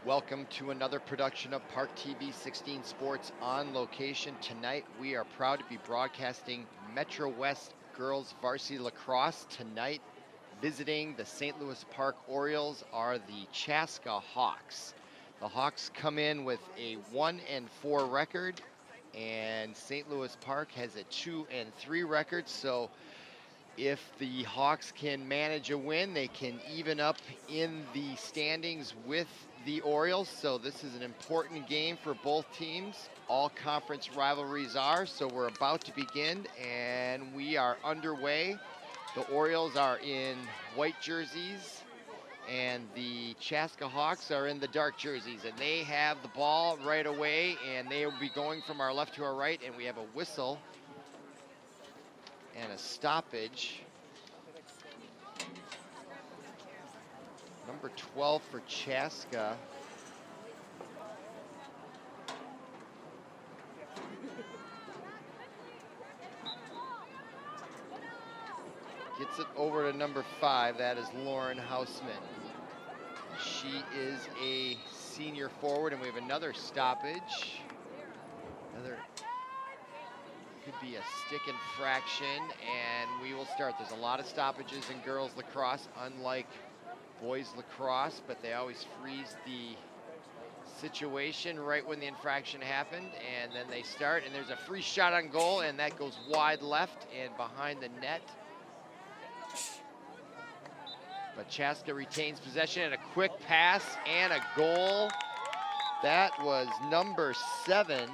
Welcome to another production of ParkTV 16 Sports on location. Tonight we are proud to be broadcasting Metro West Girls Varsity Lacrosse. Tonight visiting the St. Louis Park Orioles are the Chaska Hawks. The Hawks come in with a 1-4 record, and St. Louis Park has a 2-3 record. So if the Hawks can manage a win, they can even up in the standings with the Orioles. So this is an important game for both teams. All conference rivalries are. So we're about to begin and we are underway. The Orioles are in white jerseys and the Chaska Hawks are in the dark jerseys, and they have the ball right away, and they will be going from our left to our right, and we have a whistle and a stoppage. Number 12 for Chaska. Gets it over to number 5. That is Lauren Hausman. She is a senior forward, and we have another stoppage. Another could be a stick infraction, and we will start. There's a lot of stoppages in girls lacrosse, unlike boys lacrosse, but they always freeze the situation right when the infraction happened, and then they start, and there's a free shot on goal, and that goes wide left and behind the net. But Chaska retains possession, and a quick pass and a goal. That was number 7,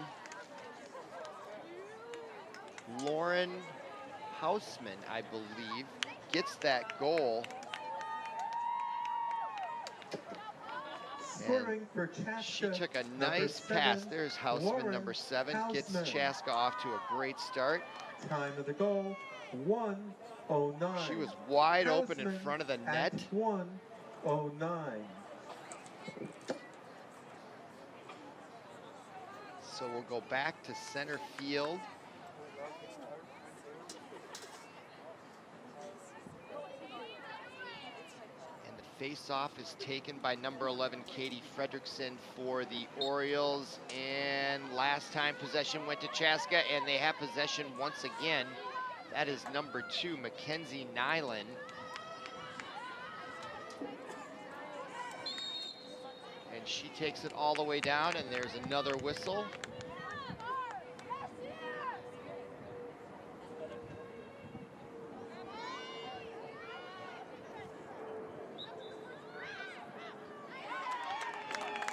Lauren Hausman, I believe, gets that goal. Scoring for Chaska, she took a nice pass. There's Hausman, number 7, gets Chaska off to a great start. Time of the goal, 1:09. She was wide open in front of the net. 1:09. So we'll go back to center field. Face-off is taken by number 11, Katie Fredrickson, for the Orioles. And last time possession went to Chaska, and they have possession once again. That is number 2, Mackenzie Nyland. And she takes it all the way down, and there's another whistle.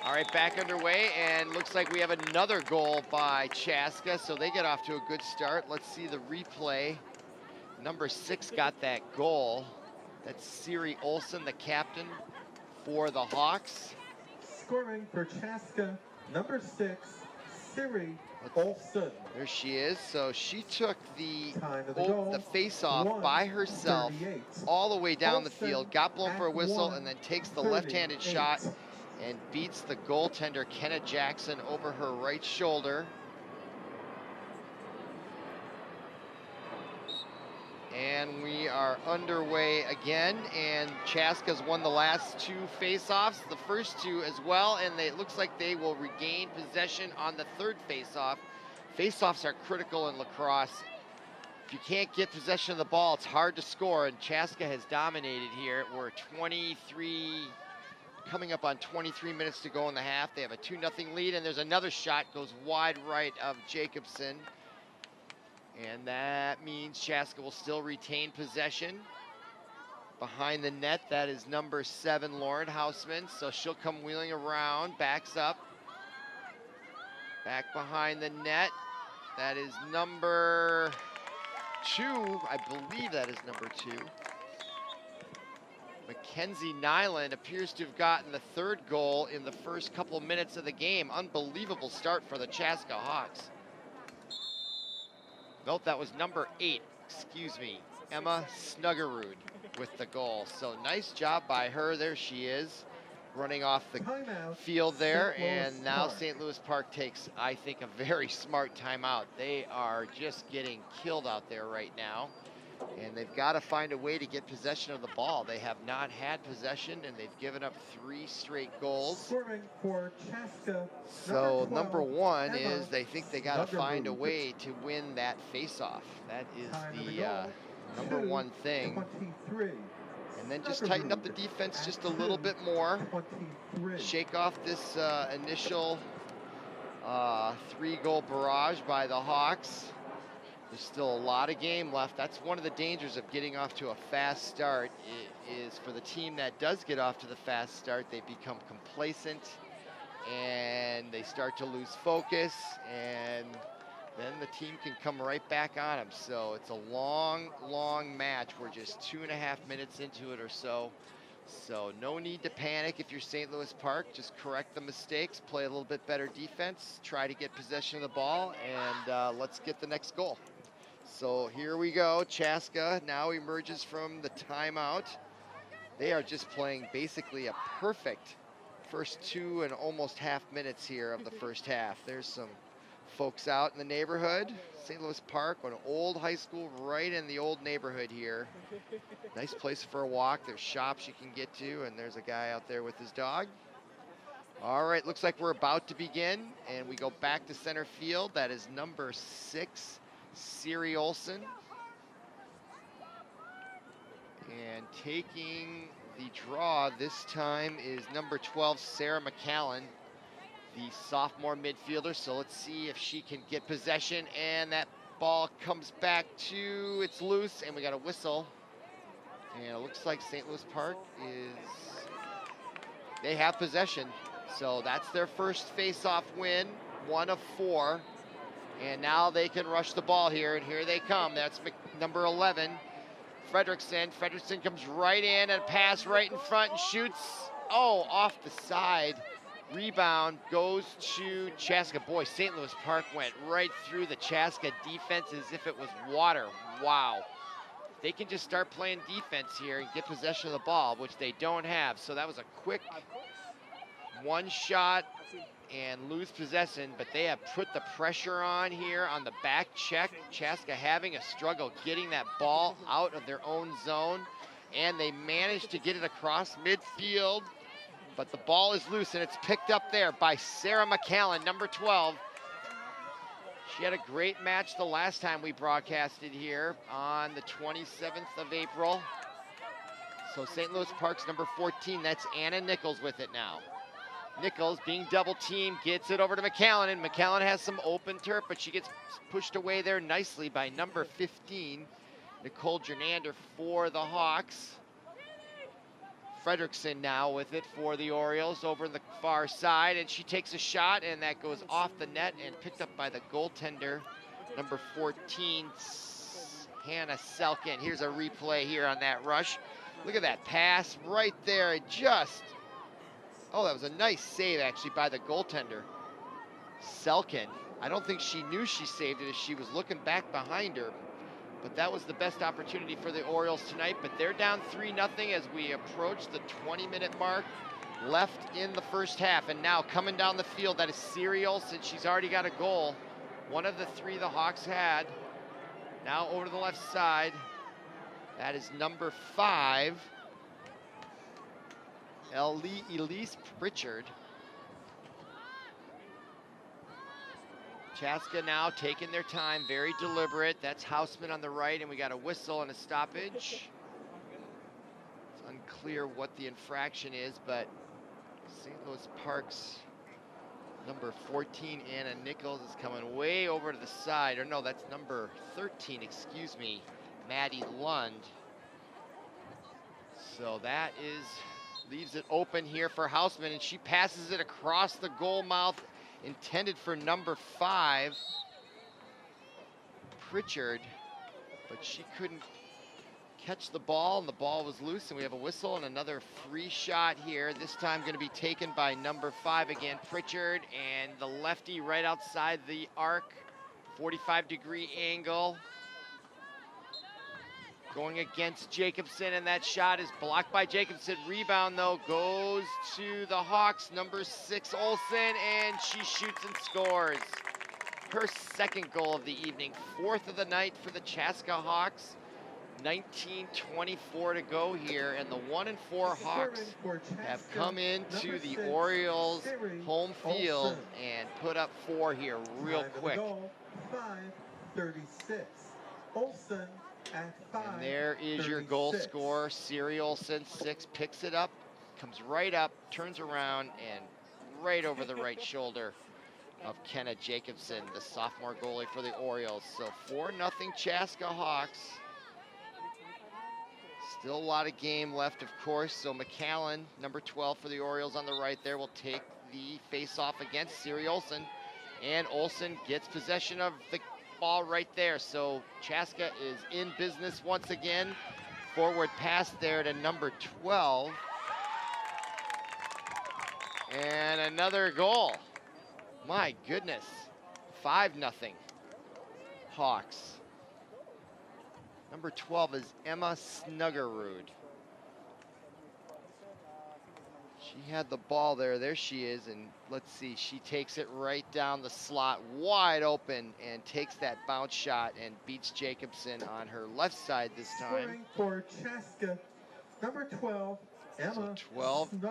All right, back underway, and looks like we have another goal by Chaska, so they get off to a good start. Let's see the replay. Number 6 got that goal. That's Siri Olsen, the captain for the Hawks. Scoring for Chaska, number 6, Siri Olsen. There she is. So she took the face-off by herself all the way down the field, got blown for a whistle, and then takes the left-handed shot and beats the goaltender, Kenna Jackson, over her right shoulder. And we are underway again, and Chaska's won the last 2 face-offs, the first 2 as well, and it looks like they will regain possession on the 3rd face-off. Face-offs are critical in lacrosse. If you can't get possession of the ball, it's hard to score, and Chaska has dominated here. We're coming up on 23 minutes to go in the half. They have a 2-0 lead, and there's another shot, goes wide right of Jacobson. And that means Chaska will still retain possession. Behind the net, that is number 7, Lauren Hausman. So she'll come wheeling around, backs up. Back behind the net, that is number 2. I believe that is number 2. Mackenzie Nyland appears to have gotten the 3rd goal in the first couple minutes of the game. Unbelievable start for the Chaska Hawks. Nope, that was number 8, excuse me, Emma Snuggerud with the goal. So nice job by her. There she is, running off the field there. And now St. Louis Park takes, I think, a very smart timeout. They are just getting killed out there right now. And they've got to find a way to get possession of the ball. They have not had possession, and they've given up 3 straight goals. Scoring for Chaska, So number 12, one Emma is they think they got to find a Zunderud. way to win that face-off. That is Time of the the goal, number one thing. 2:23. And then just tighten up the defense just a little bit more. 23. Shake off this initial 3-goal barrage by the Hawks. There's still a lot of game left. That's one of the dangers of getting off to a fast start, is for the team that does get off to the fast start, they become complacent and they start to lose focus, and then the team can come right back on them. So it's a long, long match. We're just 2.5 minutes into it or so. So no need to panic if you're St. Louis Park. Just correct the mistakes, play a little bit better defense, try to get possession of the ball, and let's get the next goal. So here we go. Chaska now emerges from the timeout. They are just playing basically a perfect first 2 and almost half minutes here of the first half. There's some folks out in the neighborhood. St. Louis Park, an old high school right in the old neighborhood here. Nice place for a walk. There's shops you can get to, and there's a guy out there with his dog. All right, looks like we're about to begin, and we go back to center field. That is number 6, Siri Olsen. And taking the draw this time is number 12, Sarah McCallan, the sophomore midfielder. So let's see if she can get possession, and that ball comes back to, it's loose, and we got a whistle. And it looks like St. Louis Park they have possession. So that's their first face-off win, 1 of 4. And now they can rush the ball here, and here they come. That's number 11, Fredrickson. Fredrickson comes right in, and a pass right in front and shoots. Oh, off the side. Rebound goes to Chaska. Boy, St. Louis Park went right through the Chaska defense as if it was water. Wow. They can just start playing defense here and get possession of the ball, which they don't have. So that was a quick one shot and lose possession, but they have put the pressure on here on the back check. Chaska having a struggle getting that ball out of their own zone, and they managed to get it across midfield, but the ball is loose, and it's picked up there by Sarah McCallan, number 12. She had a great match the last time we broadcasted here on the 27th of April. So St. Louis Park's number 14, that's Anna Nichols with it now. Nichols being double teamed, gets it over to McCallan, and McCallan has some open turf, but she gets pushed away there nicely by number 15, Nicole Jernander for the Hawks. Fredrickson now with it for the Orioles over the far side, and she takes a shot, and that goes off the net and picked up by the goaltender, number 14, Hannah Selkin. Here's a replay here on that rush. Look at that pass right there. It just, oh, that was a nice save actually by the goaltender, Selkin. I don't think she knew she saved it as she was looking back behind her. But that was the best opportunity for the Orioles tonight. But they're down 3-0 as we approach the 20-minute mark left in the first half. And now coming down the field, that is Siri Olsen. She's already got a goal. One of the 3 the Hawks had. Now over to the left side. That is number 5, Elise Pritchard. Chaska now taking their time, very deliberate. That's Houseman on the right, and we got a whistle and a stoppage. It's unclear what the infraction is, but St. Louis Park's number 14, Anna Nichols, is coming way over to the side. Or no, that's number 13, excuse me, Maddie Lund. So that leaves it open here for Houseman, and she passes it across the goal mouth, intended for number 5, Pritchard, but she couldn't catch the ball, and the ball was loose, and we have a whistle and another free shot here. This time going to be taken by number 5 again, Pritchard, and the lefty right outside the arc, 45-degree angle. Going against Jacobson, and that shot is blocked by Jacobson. Rebound, though, goes to the Hawks, number 6, Olsen, and she shoots and scores. Her second goal of the evening, 4th of the night for the Chaska Hawks. 19:24 to go here, and the 1-4 Hawks have come into the Orioles home field and put up 4 here real quick. 5:36. Olsen at 5. And there is your goal scorer, Siri Olsen, 6, picks it up, comes right up, turns around, and right over the right shoulder of Kenna Jacobson, the sophomore goalie for the Orioles. So 4-0 Chaska Hawks. Still a lot of game left, of course. So McAllen, number 12 for the Orioles on the right there, will take the face-off against Siri Olsen. And Olsen gets possession of the ball right there. So Chaska is in business once again. Forward pass there to number 12. And another goal. My goodness. 5-0 Hawks. Number 12 is Emma Snuggerud. She had the ball there. There she is. And let's see, she takes it right down the slot, wide open, and takes that bounce shot and beats Jacobson on her left side this time. Scoring for Chaska, number 12, Emma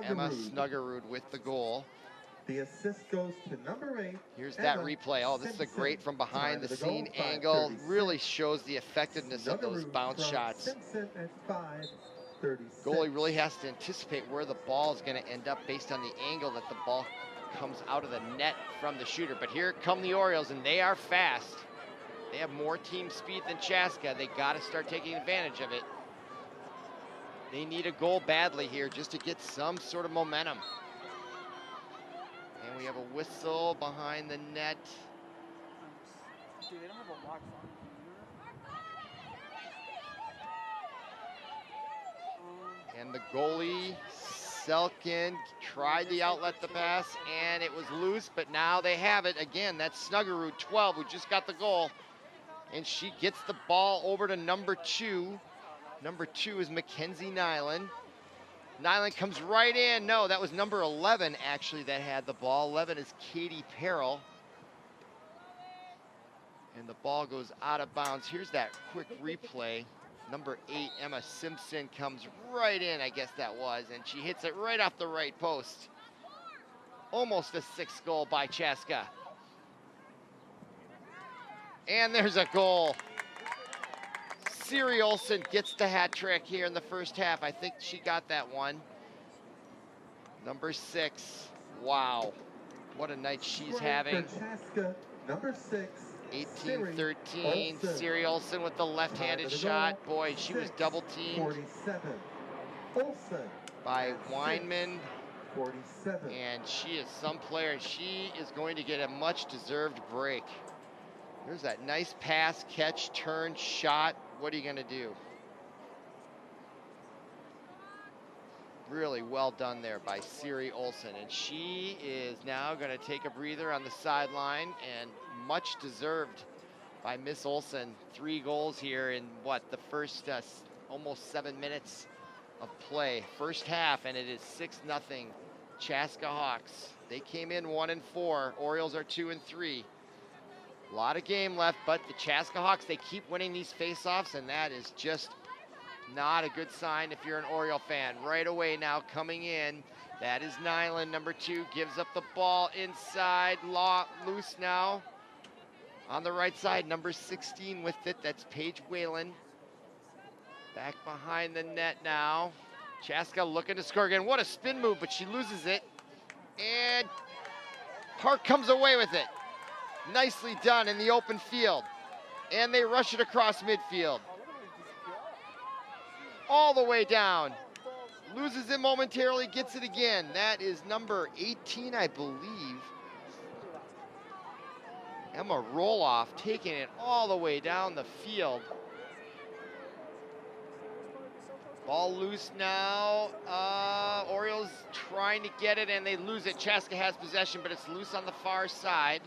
Emma Snuggerud with the goal. The assist goes to number 8. Here's that replay. Oh, this is a great from behind the scene angle. Really shows the effectiveness of those bounce shots. Goalie really has to anticipate where the ball is going to end up based on the angle that the ball comes out of the net from the shooter. But here come the Orioles, and they are fast. They have more team speed than Chaska. They got to start taking advantage of it. They need a goal badly here just to get some sort of momentum. And we have a whistle behind the net. Dude, they don't have a lock on. And the goalie, Selkin, tried the outlet the pass, and it was loose, but now they have it. Again, that's Snuggerud, 12, who just got the goal. And she gets the ball over to number 2. Number 2 is Mackenzie Nyland. Nyland comes right in. No, that was number 11, actually, that had the ball. 11 is Katie Perrell. And the ball goes out of bounds. Here's that quick replay. Number 8, Emma Simpson, comes right in, I guess that was, and she hits it right off the right post. Almost a 6th goal by Chaska. And there's a goal. Siri Olsen gets the hat trick here in the first half. I think she got that one. Number 6. Wow. What a night she's having. Chaska, number 6. 18-13. Siri Olsen with the left-handed shot. Boy, she was double-teamed 47. Olsen by Weinman. 47. And she is some player, and she is going to get a much-deserved break. There's that nice pass, catch, turn, shot. What are you going to do? Really well done there by Siri Olsen. And she is now going to take a breather on the sideline, and much deserved by Miss Olsen. 3 goals here in the first almost 7 minutes of play. First half, and it is 6-0 Chaska Hawks. They came in 1-4. Orioles are 2-3. A lot of game left, but the Chaska Hawks, they keep winning these face-offs, and that is just not a good sign if you're an Oriole fan. Right away now coming in, that is Nyland, number 2, gives up the ball inside, loose now. On the right side, number 16 with it, that's Paige Whalen. Back behind the net now. Chaska looking to score again. What a spin move, but she loses it. And Park comes away with it. Nicely done in the open field. And they rush it across midfield. All the way down. Loses it momentarily, gets it again. That is number 18, I believe. Emma Roloff taking it all the way down the field. Ball loose now. Orioles trying to get it, and they lose it. Chaska has possession, but it's loose on the far side.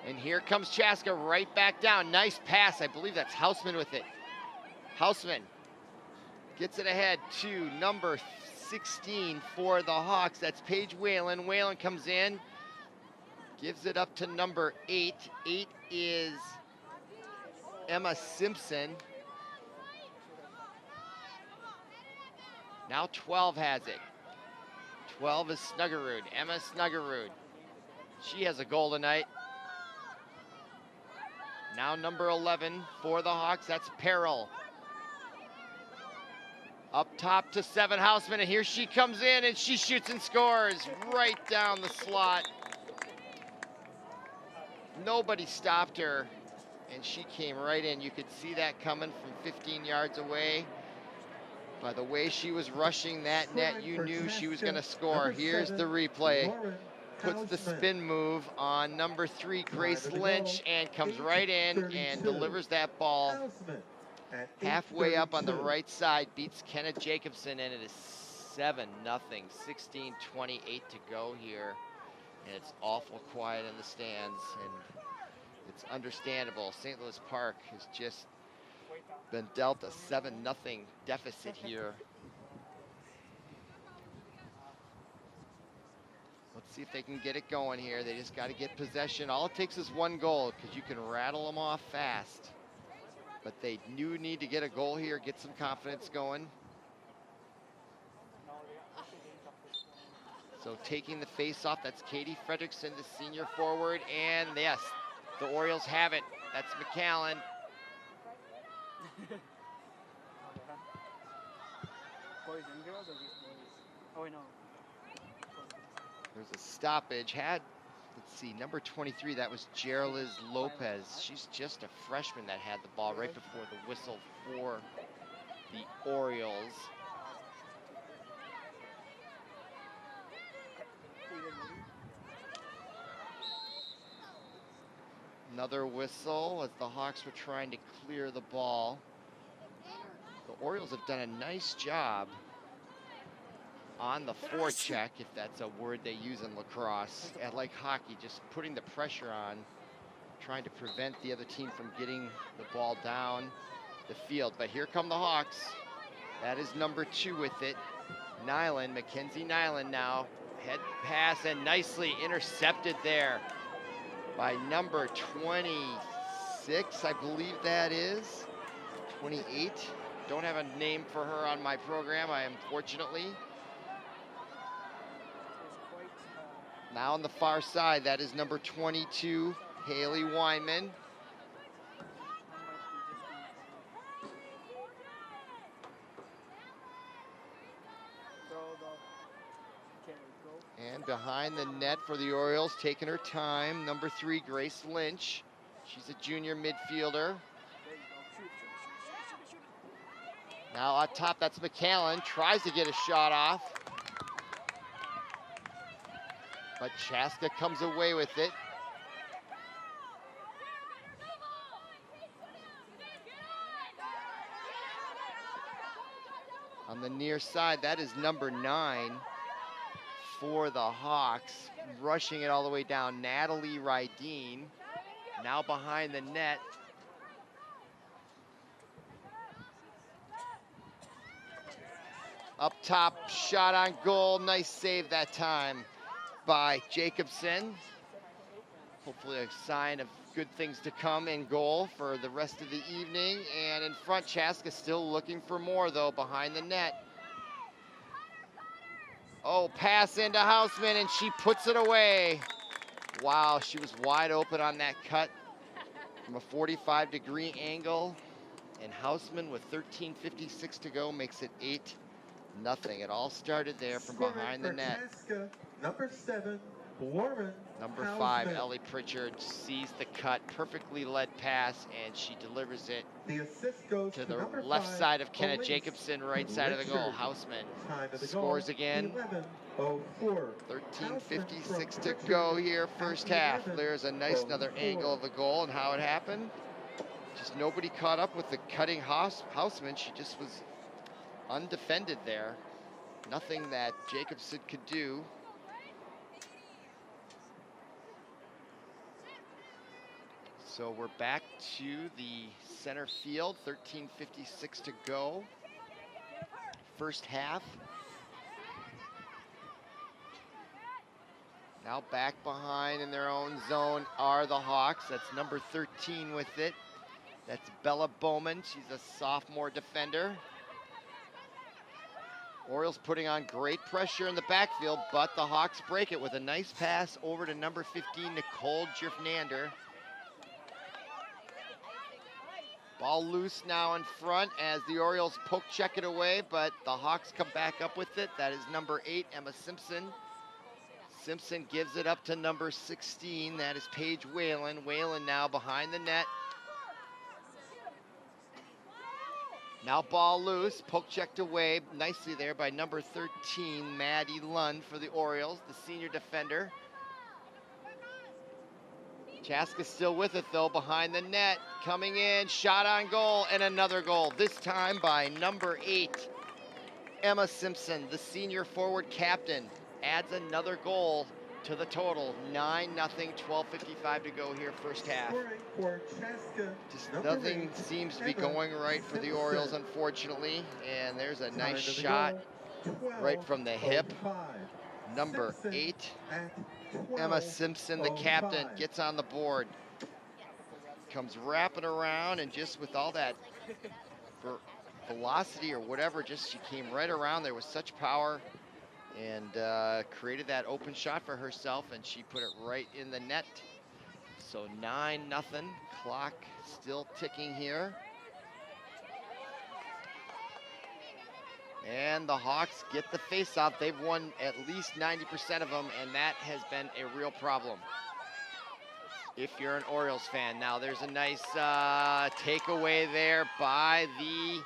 And here comes Chaska right back down. Nice pass. I believe that's Hausman with it. Hausman gets it ahead to number 16 for the Hawks. That's Paige Whalen. Whalen comes in, gives it up to number 8. 8 is Emma Simpson. Now 12 has it. 12 is Snuggerud, Emma Snuggerud. She has a goal tonight. Now number 11 for the Hawks, that's Peril. Up top to 7, Houseman, and here she comes in and she shoots and scores right down the slot. Nobody stopped her, and she came right in. You could see that coming from 15 yards away. By the way she was rushing that net, you knew she was going to score. Here's the replay. Puts the spin move on number 3, Grace Lynch, and comes right in and delivers that ball halfway up on the right side. Beats Kenneth Jacobson, and it is 7-0, 16:28 to go here. And it's awful quiet in the stands, and it's understandable. St. Louis Park has just been dealt a 7-0 deficit here. Let's see if they can get it going here. They just got to get possession. All it takes is 1 goal, because you can rattle them off fast. But they do need to get a goal here, get some confidence going. So taking the face off, that's Katie Fredrickson, the senior forward. And yes, the Orioles have it. That's McAllen. Boys and girls or just boys? Oh, wait, no. There's a stoppage. Let's see, number 23, that was Geraliz Lopez. She's just a freshman that had the ball right before the whistle for the Orioles. Another whistle as the Hawks were trying to clear the ball. The Orioles have done a nice job on the forecheck, if that's a word they use in lacrosse. And like hockey, just putting the pressure on, trying to prevent the other team from getting the ball down the field. But here come the Hawks. That is number 2 with it. Nyland, Mackenzie Nyland now. Head pass and nicely intercepted there by number 26, I believe that is. 28. Don't have a name for her on my program, unfortunately. Now on the far side, that is number 22, Haley Weinman. And behind the net for the Orioles, taking her time, number 3, Grace Lynch. She's a junior midfielder. Now on top, that's McAllen, tries to get a shot off. But Chaska comes away with it. On the near side, that is number 9 for the Hawks. Rushing it all the way down, Natalie Rydeen. Now behind the net. Up top, shot on goal. Nice save that time by Jacobson. Hopefully a sign of good things to come in goal for the rest of the evening. And in front, Chaska still looking for more though, behind the net. Oh, pass into Houseman, and she puts it away. Wow, she was wide open on that cut from a 45-degree angle. And Houseman, with 13:56 to go, makes it 8-0. It all started there from behind the net. Chaska, number 7, Warren. Number 5, Ellie Pritchard, sees the cut, perfectly led pass, and she delivers it The assist goes to the number left 5, side of Kenneth Elise Jacobson, right side of the goal. Richard. Houseman Time of the scores goal, again. 11:04. 13:56 to go here, first half. There's a nice another angle of the goal and how it happened. Just nobody caught up with the cutting Houseman. She just was undefended there. Nothing that Jacobson could do. So we're back to the center field, 13:56 to go. First half. Now back behind in their own zone are the Hawks. That's number 13 with it. That's Bella Bowman. She's a sophomore defender. Orioles putting on great pressure in the backfield, but the Hawks break it with a nice pass over to number 15, Nicole Jifnander. Ball loose now in front as the Orioles poke check it away, but the Hawks come back up with it. That is number 8, Emma Simpson. Simpson gives it up to number 16. That is Paige Whalen. Whalen now behind the net. Now ball loose, poke checked away nicely there by number 13, Maddie Lund for the Orioles, the senior defender. Chaska still with it though, behind the net, coming in, shot on goal, and another goal, this time by number 8, Emma Simpson, the senior forward captain, adds another goal to the total. 9-0, 12:55 to go here, first half. Just nothing seems to be going right for the Orioles, unfortunately. And there's a nice shot right from the hip. Number 8, Emma Simpson, the captain, gets on the board. Comes wrapping around, and just with all that velocity or whatever, just she came right around there with such power. And created that open shot for herself, and she put it right in the net. So 9-0, clock still ticking here. And the Hawks get the face-off. They've won at least 90% of them, and that has been a real problem if you're an Orioles fan. Now there's a nice takeaway there by the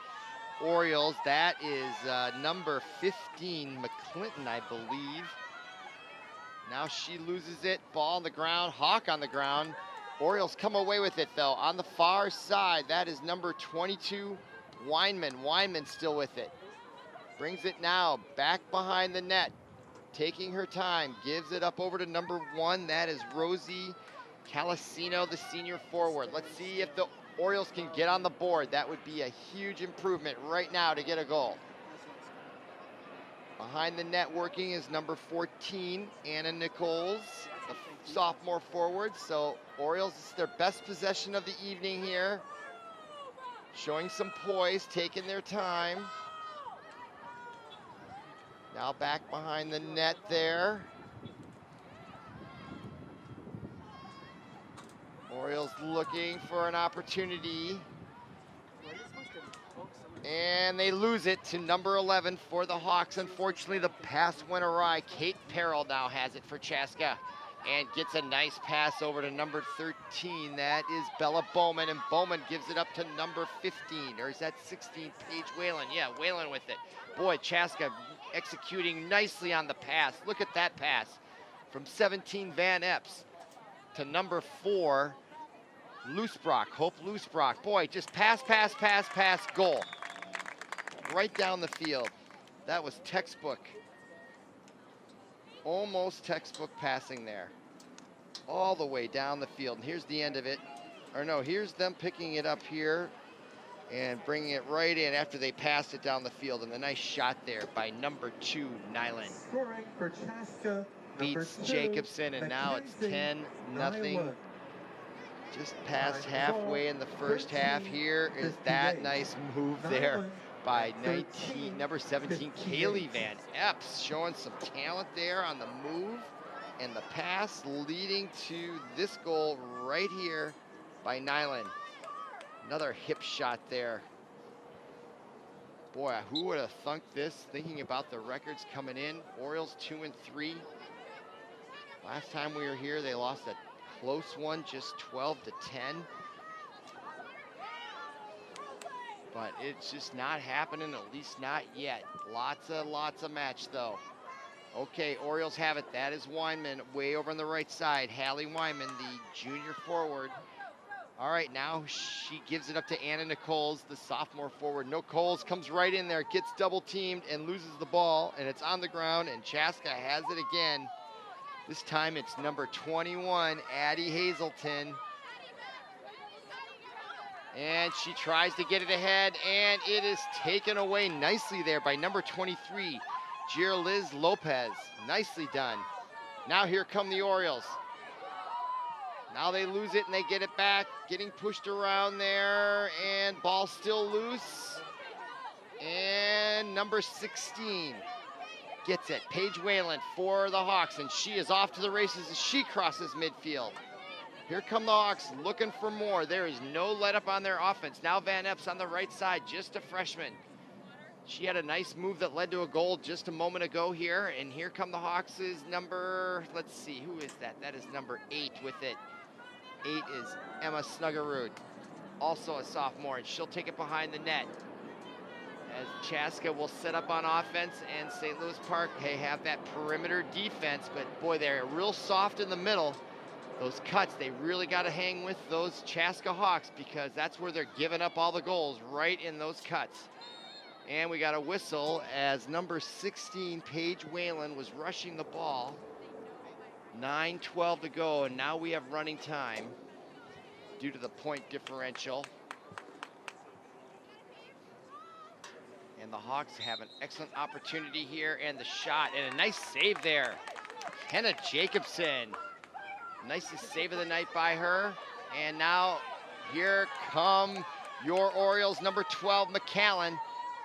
Orioles. That is number 15, McClinton, I believe. Now she loses it, ball on the ground, Hawk on the ground. Orioles come away with it though. On the far side, that is number 22, Weinman. Weinman still with it. Brings it now back behind the net, taking her time, gives it up over to number 1. That is Rosie Calasino, the senior forward. Let's see if the Orioles can get on the board. That would be a huge improvement right now to get a goal. Behind the net working is number 14, Anna Nichols, the sophomore forward. So Orioles, this is their best possession of the evening here. Showing some poise, taking their time. Now back behind the net there. Orioles looking for an opportunity. And they lose it to number 11 for the Hawks. Unfortunately, the pass went awry. Kate Perrell now has it for Chaska and gets a nice pass over to number 13. That is Bella Bowman, and Bowman gives it up to number 15. Or is that 16, Paige Whalen? Yeah, Whalen with it. Boy, Chaska executing nicely on the pass. Look at that pass from 17, Van Epps, to number 4, Loosbrock, Hope Loosbrock. Boy, just pass, pass, pass, pass, goal. Right down the field. That was textbook. Almost textbook passing there. All the way down the field. And here's the end of it. Or no, here's them picking it up here and bringing it right in after they passed it down the field. And a nice shot there by number 2, Nyland. Scoring for Chaska, Beats number 2, Jacobson, and now it's 10-0. Just past halfway in the first half. Here is that nice move there by number 17, Kaylee Van Epps, showing some talent there on the move and the pass, leading to this goal right here by Nyland. Another hip shot there. Boy, who would have thunk this, thinking about the records coming in. Orioles 2-3. Last time we were here, they lost a close one, just 12-10. But it's just not happening, at least not yet. Lots of match though. Okay, Orioles have it. That is Weinman way over on the right side. Hallie Weinman, the junior forward. All right, now she gives it up to Anna Nichols, the sophomore forward. Nichols comes right in there, gets double teamed and loses the ball, and it's on the ground, and Chaska has it again. This time it's number 21, Addie Hazelton. And she tries to get it ahead, and it is taken away nicely there by number 23, Liz Lopez. Nicely done. Now here come the Orioles. Now they lose it and they get it back. Getting pushed around there and ball still loose. And number 16 gets it. Paige Whalen for the Hawks, and she is off to the races as she crosses midfield. Here come the Hawks looking for more. There is no let up on their offense. Now Van Epps on the right side, just a freshman. She had a nice move that led to a goal just a moment ago here. And here come the Hawks' number, let's see, who is that? That is number 8 with it. 8 is Emma Snuggerud, also a sophomore, and she'll take it behind the net. As Chaska will set up on offense, and St. Louis Park, they have that perimeter defense, but boy, they're real soft in the middle. Those cuts, they really got to hang with those Chaska Hawks because that's where they're giving up all the goals, right in those cuts. And we got a whistle as number 16, Paige Whalen, was rushing the ball. 9:12 to go, and now we have running time due to the point differential. And the Hawks have an excellent opportunity here, and the shot, and a nice save there. Kenna Jacobson. Nicest save of the night by her. And now here come your Orioles, number 12, McAllen.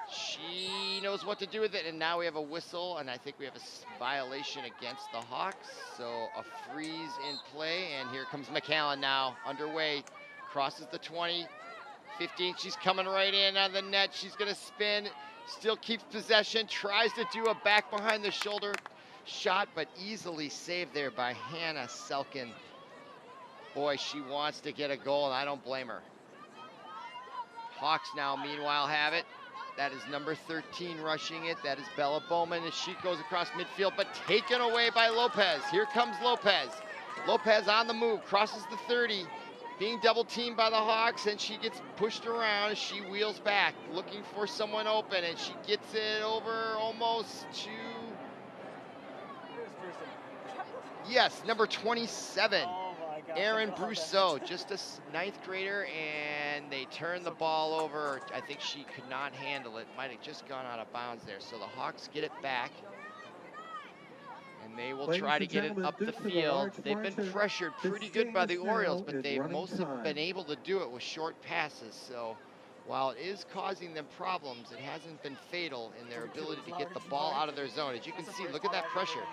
She knows what to do with it, and now we have a whistle, and I think we have a violation against the Hawks. So a freeze in play, and here comes McAllen now, underway, crosses the 20, 15, she's coming right in on the net, she's gonna spin, still keeps possession, tries to do a back behind the shoulder shot, but easily saved there by Hannah Selkin. Boy, she wants to get a goal, and I don't blame her. Hawks now, meanwhile, have it. That is number 13 rushing it. That is Bella Bowman as she goes across midfield, but taken away by Lopez. Here comes Lopez. Lopez on the move, crosses the 30, being double teamed by the Hawks, and she gets pushed around as she wheels back, looking for someone open, and she gets it over almost to, yes, number 27. Aaron Brousseau, just a 9th grader, and they turn the ball over. I think she could not handle it. Might have just gone out of bounds there. So the Hawks get it back, and they will try to get it up the field. They've been pressured pretty good by the Orioles, but they most have been able to do it with short passes. So while it is causing them problems, it hasn't been fatal in their ability to get the ball out of their zone. As you can see, look at that pressure.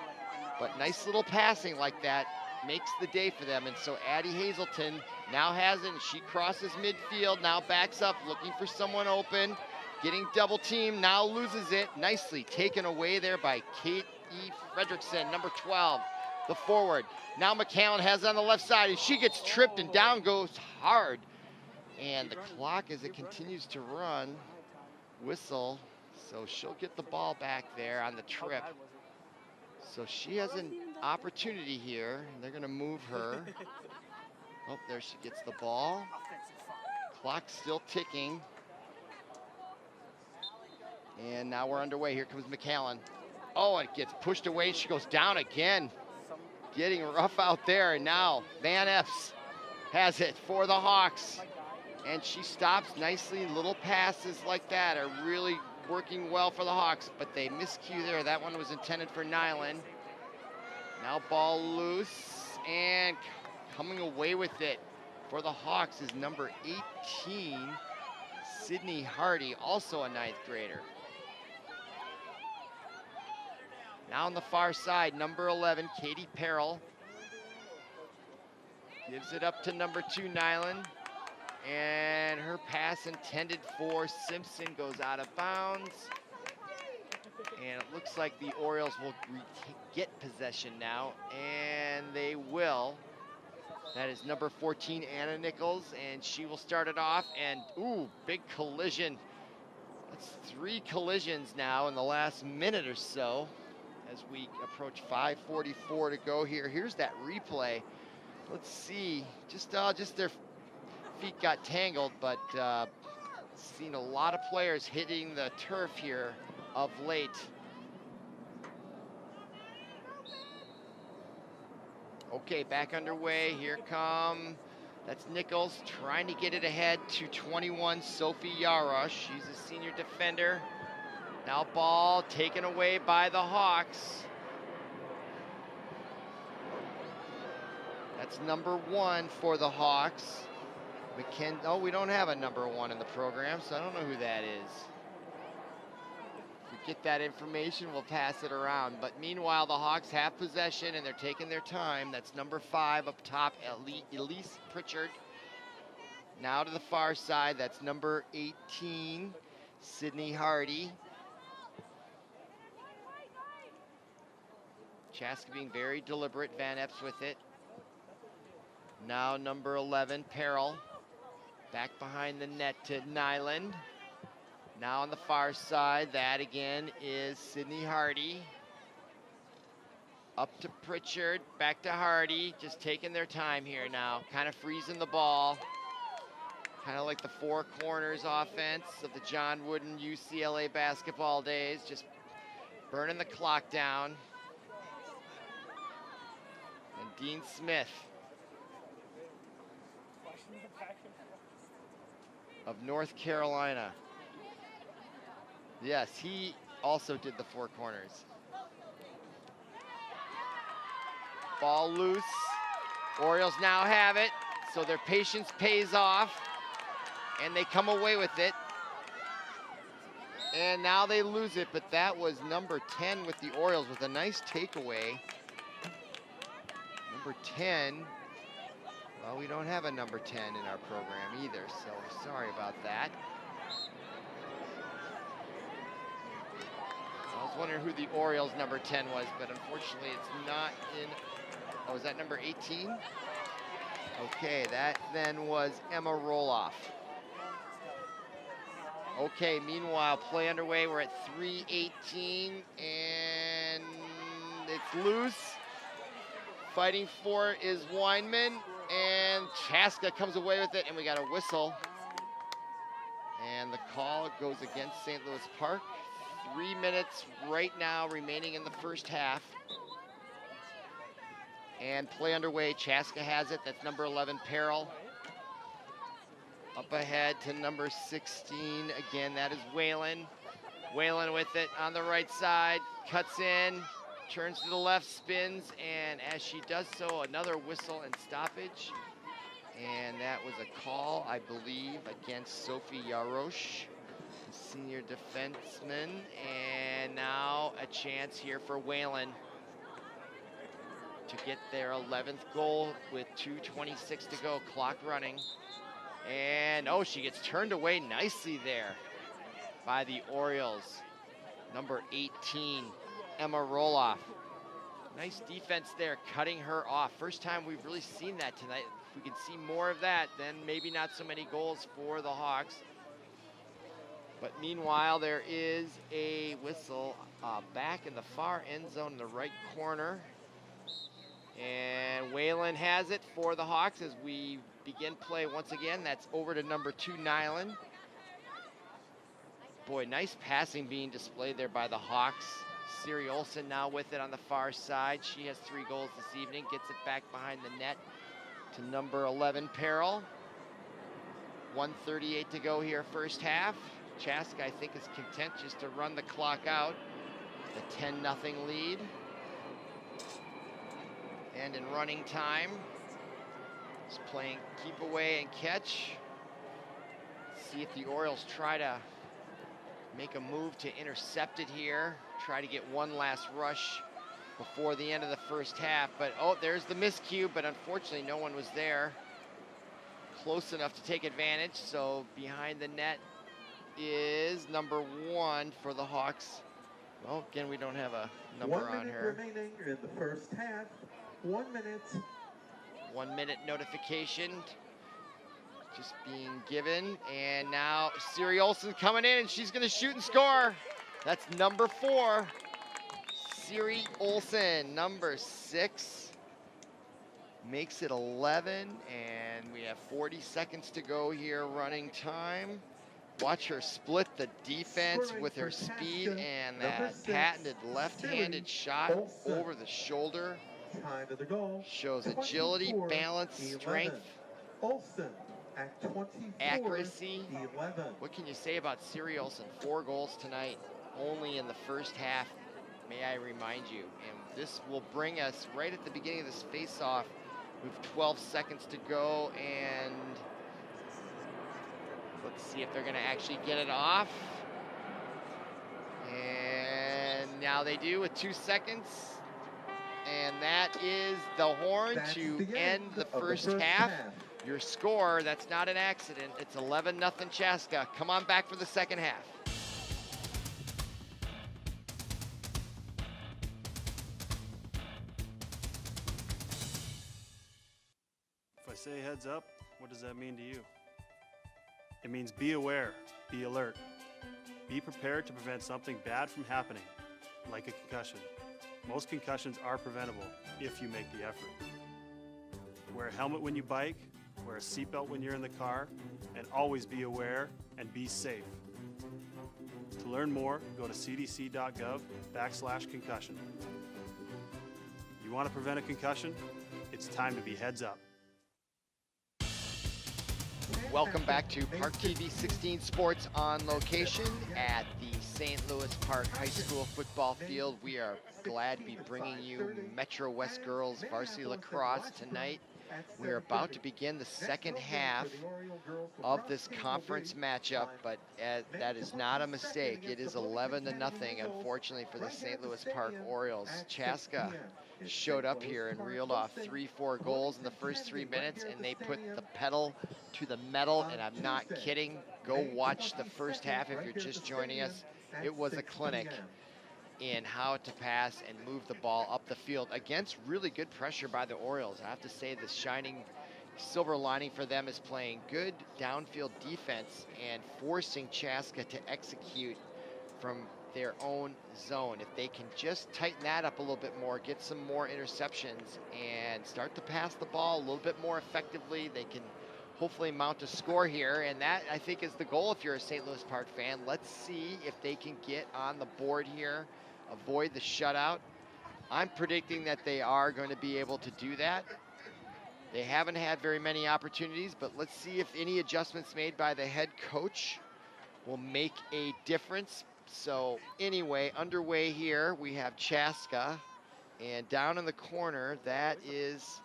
But nice little passing like that makes the day for them, and so Addie Hazelton now has it, and she crosses midfield, now backs up, looking for someone open, getting double teamed, now loses it, nicely taken away there by Kate E. Fredrickson, number 12, the forward. Now McAllen has it on the left side, and she gets tripped, and down goes hard. And the clock, as it continues to run, whistle, so she'll get the ball back there on the trip. So she has an opportunity here, and they're gonna move her. Oh, there she gets the ball. Clock's still ticking. And now we're underway. Here comes McAllen. Oh, it gets pushed away. She goes down again. Getting rough out there. And now Van Epps has it for the Hawks. And she stops nicely. Little passes like that are really working well for the Hawks, but they miscue there. That one was intended for Nyland. Now ball loose, and coming away with it for the Hawks is number 18, Sydney Hardy, also a 9th grader. Now on the far side, number 11, Katie Perrell. Gives it up to number 2, Nyland. And her pass intended for Simpson goes out of bounds. And it looks like the Orioles will get possession now, and they will. That is number 14, Anna Nichols, and she will start it off, and ooh, big collision. That's 3 collisions now in the last minute or so as we approach 5:44 to go here. Here's that replay. Let's see, just their feet got tangled, but seen a lot of players hitting the turf here of late. Okay, back underway. Here come, that's Nichols trying to get it ahead to 21, Sophie Yara. She's a senior defender. Now ball taken away by the Hawks. That's number 1 for the Hawks. Oh, we don't have a number 1 in the program, so I don't know who that is. If we get that information, we'll pass it around. But meanwhile, the Hawks have possession, and they're taking their time. That's number 5 up top, Elise Pritchard. Now to the far side, that's number 18, Sydney Hardy. Chaska being very deliberate, Van Epps with it. Now number 11, Peril. Back behind the net to Nyland. Now on the far side, that again is Sydney Hardy. Up to Pritchard, back to Hardy, just taking their time here now, kind of freezing the ball. Kind of like the four corners offense of the John Wooden UCLA basketball days, just burning the clock down. And Dean Smith of North Carolina. Yes, he also did the four corners. Ball loose. Orioles now have it, so their patience pays off, and they come away with it. And now they lose it, but that was number 10 with the Orioles with a nice takeaway. Number 10. Well, we don't have a number 10 in our program either, so sorry about that. I was wondering who the Orioles number 10 was, but unfortunately it's not in. Oh, is that number 18? Okay, that then was Emma Roloff. Okay, meanwhile, play underway. We're at 3:18, and it's loose. Fighting for is Weinman, and Chaska comes away with it, and we got a whistle. And the call goes against St. Louis Park. 3 minutes right now remaining in the first half. And play underway, Chaska has it, that's number 11, Peril. Up ahead to number 16, again, that is Whalen. Whalen with it on the right side, cuts in, turns to the left, spins, and as she does so, another whistle and stoppage. And that was a call, I believe, against Sophie Yarosh, senior defenseman. And now a chance here for Whalen to get their 11th goal with 2:26 to go, clock running. And oh, she gets turned away nicely there by the Orioles. Number 18, Emma Roloff. Nice defense there, cutting her off. First time we've really seen that tonight. If we can see more of that, then maybe not so many goals for the Hawks. But meanwhile, there is a whistle back in the far end zone in the right corner. And Whalen has it for the Hawks as we begin play once again. That's over to number 2, Nyland. Boy, nice passing being displayed there by the Hawks. Siri Olsen now with it on the far side. She has 3 goals this evening. Gets it back behind the net to number 11, Peril. 1:38 to go here, first half. Chaska, I think, is content just to run the clock out. The 10-0 lead. And in running time, just playing keep away and catch. See if the Orioles try to make a move to intercept it here. Try to get one last rush before the end of the first half. But oh, there's the miscue, but unfortunately no one was there close enough to take advantage. So behind the net is number 1 for the Hawks. Well, again, we don't have a number on her. 1 minute remaining in the first half. 1 minute. 1 minute notification just being given. And now Siri Olsen coming in, and she's going to shoot and score. That's number 4, Siri Olsen. Number 6 makes it 11, and we have 40 seconds to go here, running time. Watch her split the defense with her speed and that patented left-handed shot over the shoulder. Time to the goal. Shows agility, balance, strength, Olsen at 24, accuracy. 11. What can you say about Siri Olsen? 4 goals tonight, only in the first half, may I remind you. And this will bring us right at the beginning of this face-off With 12 seconds to go, and let's see if they're gonna actually get it off. And now they do with 2 seconds. And that is the horn to end the first half. Your score, that's not an accident. It's 11-0 Chaska. Come on back for the second half. If I say heads up, what does that mean to you? It means be aware, be alert. Be prepared to prevent something bad from happening, like a concussion. Most concussions are preventable if you make the effort. Wear a helmet when you bike, wear a seatbelt when you're in the car, and always be aware and be safe. To learn more, go to cdc.gov/concussion. You want to prevent a concussion? It's time to be heads up. Welcome back to ParkTV 16 Sports on location at the St. Louis Park High School football field. We are glad to be bringing you Metro West Girls Varsity Lacrosse tonight. We are about to begin the second half of this conference matchup, but that is not a mistake. It is 11-0, unfortunately, for the St. Louis Park Orioles. Chaska showed up here and reeled off 3-4 goals in the first 3 minutes, and they put the pedal to the metal, and I'm not kidding. Go watch the first half if you're just joining us. It was a clinic in how to pass and move the ball up the field against really good pressure by the Orioles. I have to say the shining silver lining for them is playing good downfield defense and forcing Chaska to execute from their own zone. If they can just tighten that up a little bit more, get some more interceptions, and start to pass the ball a little bit more effectively, they can hopefully mount a score here, and that, I think, is the goal if you're a St. Louis Park fan. Let's see if they can get on the board here, avoid the shutout. I'm predicting that they are going to be able to do that. They haven't had very many opportunities, but let's see if any adjustments made by the head coach will make a difference. So anyway, underway here, we have Chaska, and down in the corner, that is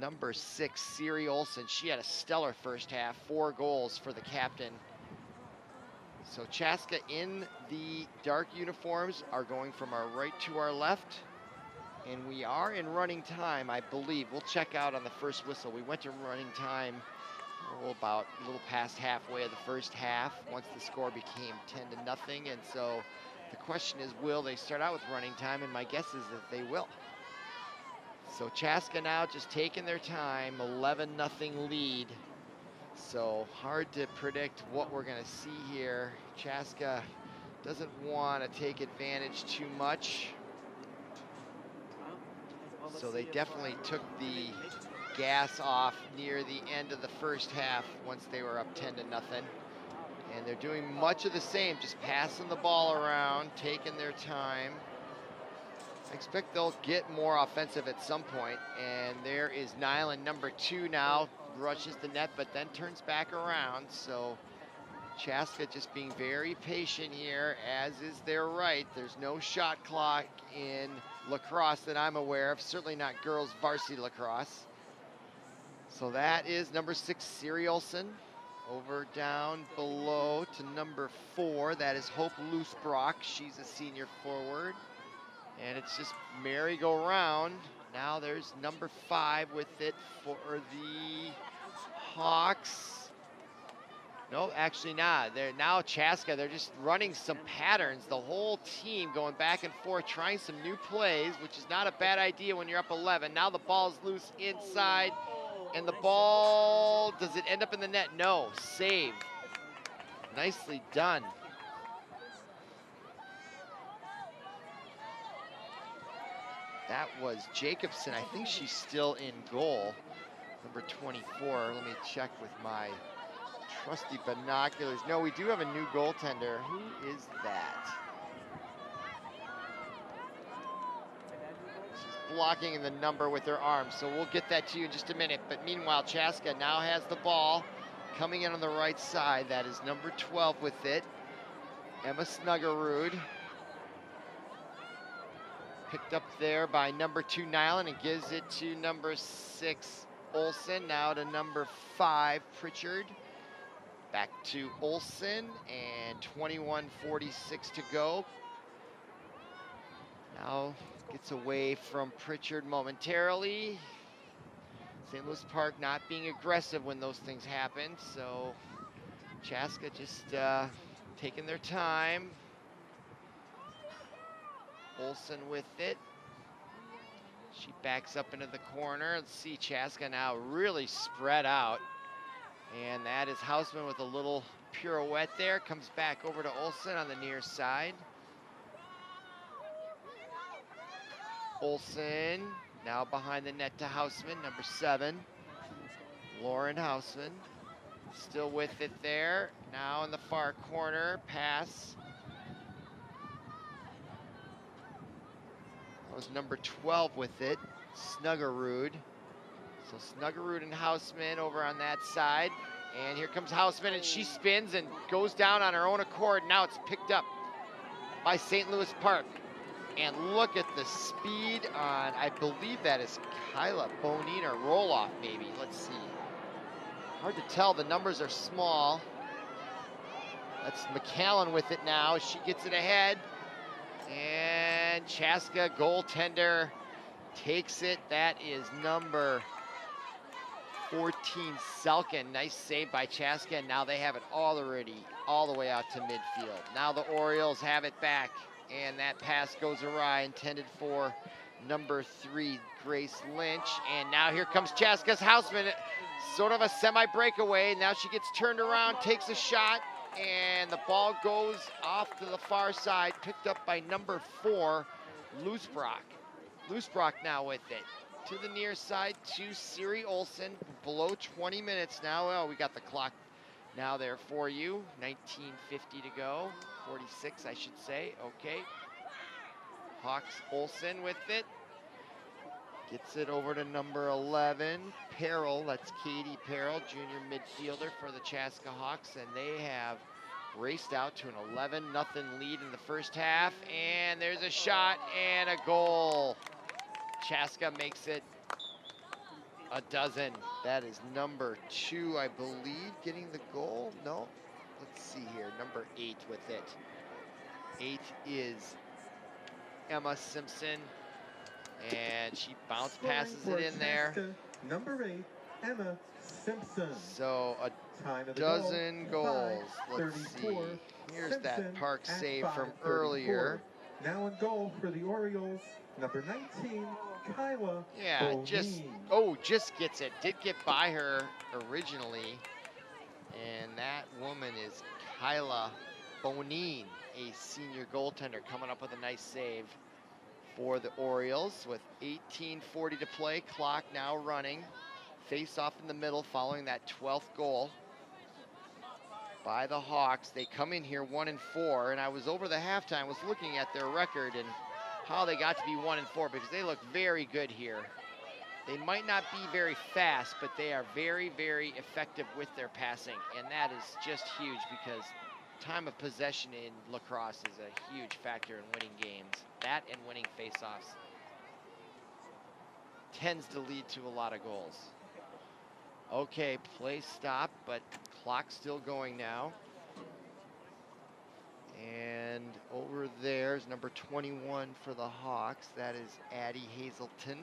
number 6, Siri Olsen. She had a stellar first half, 4 goals for the captain. So Chaska in the dark uniforms are going from our right to our left, and we are in running time, I believe. We'll check out on the first whistle. We went to running time about a little past halfway of the first half once the score became 10-0, and so the question is, will they start out with running time? And my guess is that they will. So Chaska now just taking their time, 11-0 lead. So hard to predict what we're gonna see here. Chaska doesn't want to take advantage too much. So they definitely took the gas off near the end of the first half once they were up 10-0. And they're doing much of the same, just passing the ball around, taking their time. I expect they'll get more offensive at some point, and there is Nyland, number 2 now, rushes the net, but then turns back around. So Chaska just being very patient here, as is their right. There's no shot clock in lacrosse that I'm aware of, certainly not girls varsity lacrosse. So that is number 6, Siri Olsen. Over down below to number 4, that is Hope Loosebrock. She's a senior forward. And it's just merry-go-round. Now there's number 5 with it for the Hawks. No, actually not. They're now Chaska. They're just running some patterns. The whole team going back and forth, trying some new plays, which is not a bad idea when you're up 11. Now the ball's loose inside, and the ball, does it end up in the net? No, save. Nicely done. That was Jacobson. I think she's still in goal. Number 24. Let me check with my trusty binoculars. No, we do have a new goaltender. Who is that? She's blocking the number with her arm, so we'll get that to you in just a minute. But meanwhile, Chaska now has the ball coming in on the right side. That is number 12 with it, Emma Snuggerud. Picked up there by number 2, Nyland, and gives it to number 6, Olsen. Now to number 5, Pritchard. Back to Olsen, and 21:46 to go. Now gets away from Pritchard momentarily. St. Louis Park not being aggressive when those things happen, so Chaska just taking their time. Olsen with it. She backs up into the corner. Let's see, Chaska now really spread out. And that is Hausman with a little pirouette there. Comes back over to Olsen on the near side. Olsen now behind the net to Hausman, number 7. Lauren Hausman still with it there. Now in the far corner, pass. That was number 12 with it, Snuggerud. So Snuggerud and Hausman over on that side. And here comes Hausman, and she spins and goes down on her own accord. Now it's picked up by St. Louis Park. And look at the speed on, I believe that is Kyla Bonin, or roll-off maybe. Let's see. Hard to tell, the numbers are small. That's McAllen with it now. She gets it ahead. And Chaska, goaltender, takes it. That is number 14, Selkin. Nice save by Chaska, and now they have it all the way out to midfield. Now the Orioles have it back, and that pass goes awry, intended for number 3, Grace Lynch. And now here comes Chaska's Hausman, sort of a semi-breakaway. Now she gets turned around, takes a shot, and the ball goes off to the far side, picked up by number 4, Loosbrock. Loosbrock now with it. To the near side to Siri Olsen, below 20 minutes now. Well, we got the clock now there for you. 19:50 to go, 46 I should say, okay. Hawks Olsen with it. Gets it over to number 11, Peril, that's Katie Peril, junior midfielder for the Chaska Hawks, and they have raced out to an 11-0 lead in the first half, and there's a shot and a goal. Chaska makes it a dozen. That is number 2, I believe, getting the goal. No, let's see here, number 8 with it. 8 is Emma Simpson, and she bounce passes it in there. Number 8, Emma Simpson. So a dozen goals. Let's see. Here's that Park save from earlier. Now in goal for the Orioles, number 19, Kyla. Yeah, Bonin. just gets it. Did get by her originally. And that woman is Kyla Bonin, a senior goaltender, coming up with a nice save for the Orioles with 18:40 to play. Clock now running. Face off in the middle following that 12th goal by the Hawks. They come in here 1-4, and I was over the halftime, was looking at their record and how they got to be 1-4, because they look very good here. They might not be very fast, but they are very, very effective with their passing, and that is just huge because time of possession in lacrosse is a huge factor in winning games. That and winning face-offs tends to lead to a lot of goals. Okay, play stop, but clock still going now. And over there's number 21 for the Hawks. That is Addie Hazelton.